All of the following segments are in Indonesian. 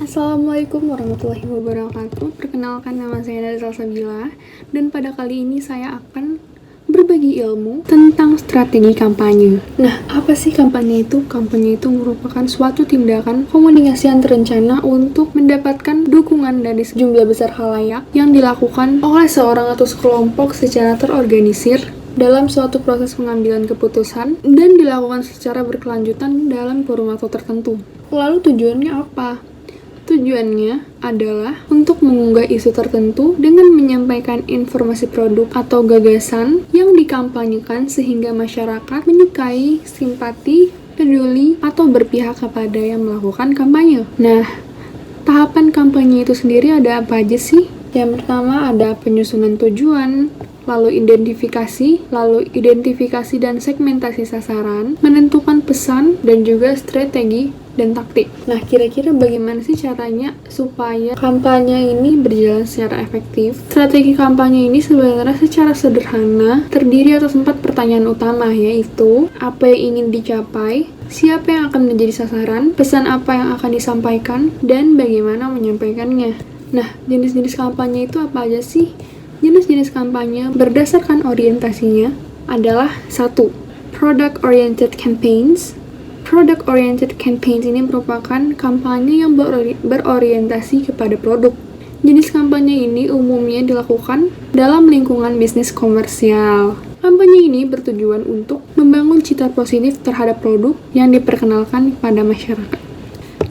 Assalamualaikum warahmatullahi wabarakatuh. Perkenalkan, nama saya Nazal Sabila, dan pada kali ini saya akan berbagi ilmu tentang strategi kampanye. Nah, apa sih kampanye itu? Kampanye itu merupakan suatu tindakan komunikasi yang terencana untuk mendapatkan dukungan dari sejumlah besar khalayak yang dilakukan oleh seorang atau sekelompok secara terorganisir dalam suatu proses pengambilan keputusan dan dilakukan secara berkelanjutan dalam kurun waktu tertentu. Lalu tujuannya apa? Tujuannya adalah untuk mengunggah isu tertentu dengan menyampaikan informasi produk atau gagasan yang dikampanyekan sehingga masyarakat menyukai, simpati, peduli, atau berpihak kepada yang melakukan kampanye. Nah, tahapan kampanye itu sendiri ada apa aja sih? Yang pertama ada penyusunan tujuan, lalu identifikasi dan segmentasi sasaran, menentukan pesan, dan juga strategi dan taktik. Nah, kira-kira bagaimana sih caranya supaya kampanye ini berjalan secara efektif? Strategi kampanye ini sebenarnya secara sederhana terdiri atas 4 pertanyaan utama, yaitu apa yang ingin dicapai, siapa yang akan menjadi sasaran, pesan apa yang akan disampaikan, dan bagaimana menyampaikannya. Nah, jenis-jenis kampanye itu apa aja sih? Jenis-jenis kampanye berdasarkan orientasinya adalah 1. Product-oriented campaigns. Product-oriented campaigns ini merupakan kampanye yang berorientasi kepada produk. Jenis kampanye ini umumnya dilakukan dalam lingkungan bisnis komersial. Kampanye ini bertujuan untuk membangun citra positif terhadap produk yang diperkenalkan kepada masyarakat.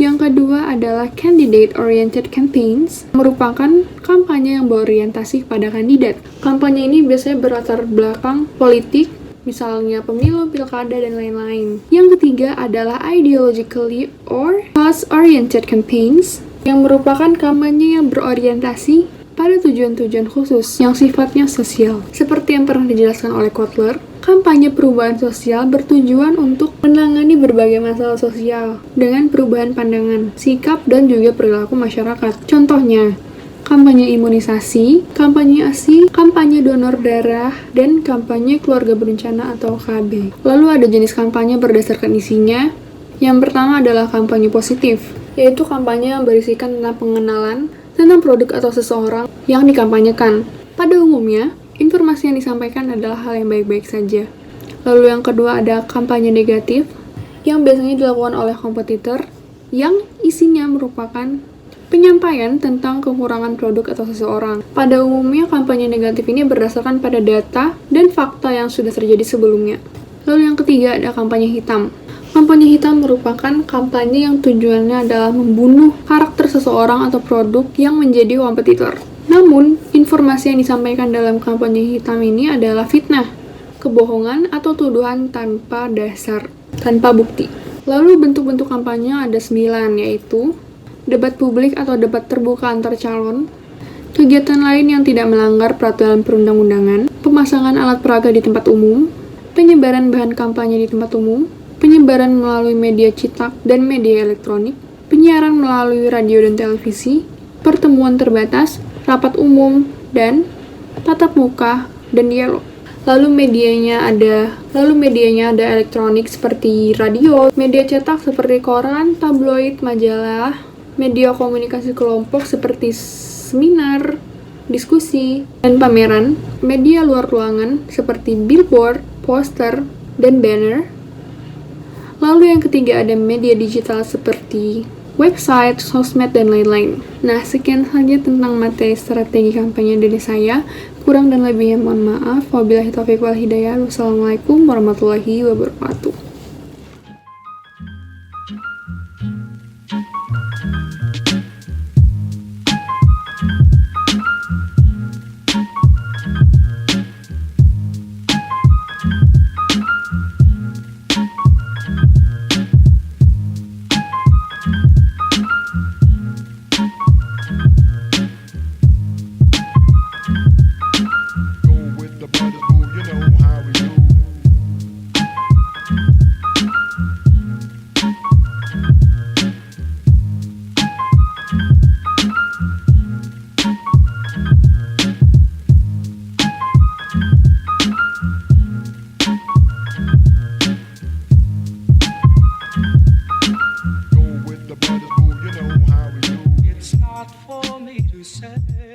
Yang kedua adalah candidate-oriented campaigns, merupakan kampanye yang berorientasi kepada kandidat. Kampanye ini biasanya berlatar belakang politik, misalnya pemilu, pilkada, dan lain-lain. Yang ketiga adalah ideologically or cause-oriented campaigns, yang merupakan kampanye yang berorientasi pada tujuan-tujuan khusus yang sifatnya sosial. Seperti yang pernah dijelaskan oleh Kotler, kampanye perubahan sosial bertujuan untuk menangani berbagai masalah sosial dengan perubahan pandangan, sikap, dan juga perilaku masyarakat. Contohnya, kampanye imunisasi, kampanye ASI, kampanye donor darah, dan kampanye keluarga berencana atau KB. Lalu ada jenis kampanye berdasarkan isinya. Yang pertama adalah kampanye positif, yaitu kampanye yang berisikan tentang pengenalan tentang produk atau seseorang yang dikampanyekan. Pada umumnya, informasi yang disampaikan adalah hal yang baik-baik saja. Lalu yang kedua ada kampanye negatif, yang biasanya dilakukan oleh kompetitor, yang isinya merupakan penyampaian tentang kekurangan produk atau seseorang. Pada umumnya, kampanye negatif ini berdasarkan pada data dan fakta yang sudah terjadi sebelumnya. Lalu yang ketiga ada kampanye hitam. Kampanye hitam merupakan kampanye yang tujuannya adalah membunuh karakter seseorang atau produk yang menjadi kompetitor. Namun, informasi yang disampaikan dalam kampanye hitam ini adalah fitnah, kebohongan, atau tuduhan tanpa dasar, tanpa bukti. Lalu bentuk-bentuk kampanye ada 9, yaitu debat publik atau debat terbuka antar calon, kegiatan lain yang tidak melanggar peraturan perundang-undangan, pemasangan alat peraga di tempat umum, penyebaran bahan kampanye di tempat umum, penyebaran melalui media cetak dan media elektronik, penyiaran melalui radio dan televisi, pertemuan terbatas, rapat umum, dan tatap muka dan dialog. Lalu medianya ada elektronik seperti radio, media cetak seperti koran, tabloid, majalah, media komunikasi kelompok seperti seminar, diskusi, dan pameran, media luar ruangan seperti billboard, poster, dan banner. Lalu yang ketiga ada media digital seperti website, sosmed, dan lain-lain. Nah, sekian saja tentang materi strategi kampanye dari saya. Kurang dan lebihnya mohon maaf. Wabillahi taufiq wal hidayah. Wassalamualaikum warahmatullahi wabarakatuh. Go with the brothers, boo, you know how we do. hard for me to say.